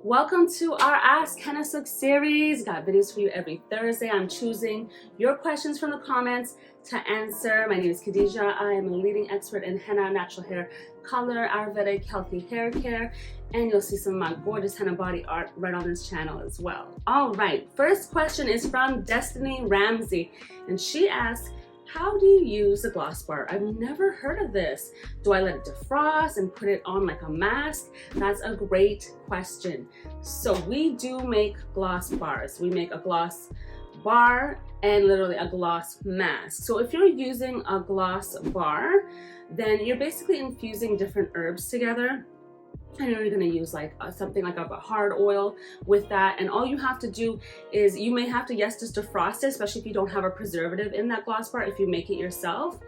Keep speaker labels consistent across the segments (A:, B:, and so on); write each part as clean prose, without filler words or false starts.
A: Welcome to our Ask Hennasooq series. Got videos for you every Thursday. I'm choosing your questions from the comments to answer. My name is Khadija. I am a leading expert in henna, natural hair color, Ayurvedic, healthy hair care, and you'll see some of my gorgeous henna body art right on this channel as well. All right, first question is from Destiny Ramsey, and she asks, how do you use a gloss bar? I've never heard of this. Do I let it defrost and put it on like a mask? That's a great question. So we do make gloss bars. We make a gloss bar and literally a gloss mask. So if you're using a gloss bar, then you're basically infusing different herbs together. I know you're going to use like something like a hard oil with that, and all you have to do is you may have to, yes, just defrost it, especially if you don't have a preservative in that gloss bar, if you make it yourself,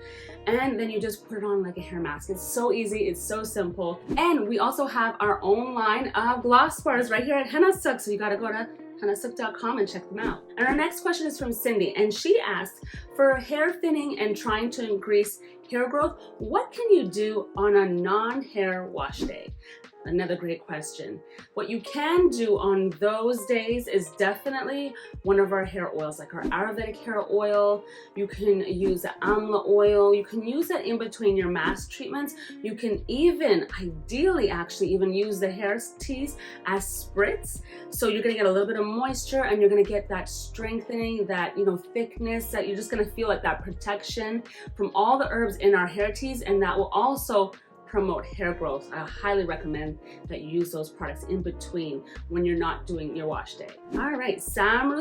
A: and then you just put it on like a hair mask. It's so easy, it's so simple. And we also have our own line of gloss bars right here at Hennasooq, so you got to go to Hennasooq.com and check them out. And our next question is from Cindy, and she asked, for hair thinning and trying to increase hair growth, what can you do on a non-hair wash day? Another great question. What you can do on those days is definitely one of our hair oils, like our Ayurvedic hair oil. You can use the amla oil. You can use it in between your mask treatments. You can even, ideally actually, even use the hair teas as spritz. So you're gonna get a little bit of moisture and you're gonna get that strengthening, that, thickness, that you're just gonna feel like that protection from all the herbs in our hair teas, and that will also promote hair growth. I highly recommend that you use those products in between when you're not doing your wash day. All right, Sam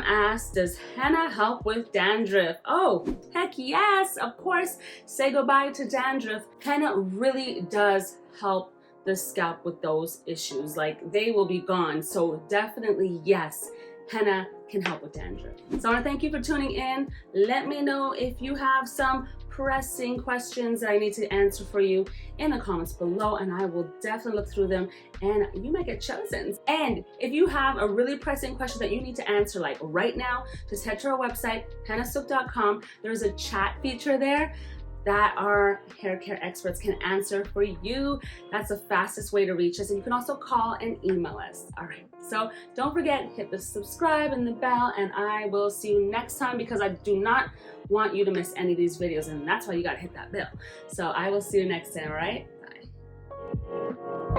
A: asks, does henna help with dandruff? Oh, heck yes, of course. Say goodbye to dandruff. Henna really does help the scalp with those issues. Like, they will be gone. So definitely yes, henna can help with dandruff. So I want to thank you for tuning in. Let me know if you have some pressing questions that I need to answer for you in the comments below, and I will definitely look through them and you might get chosen. And if you have a really pressing question that you need to answer like right now, just head to our website, Hennasooq.com. There's a chat feature there that our hair care experts can answer for you. That's the fastest way to reach us, and you can also call and email us. All right, so don't forget, hit the subscribe and the bell, and I will see you next time, because I do not want you to miss any of these videos, and that's why you gotta hit that bell. So I will see you next time, all right? Bye.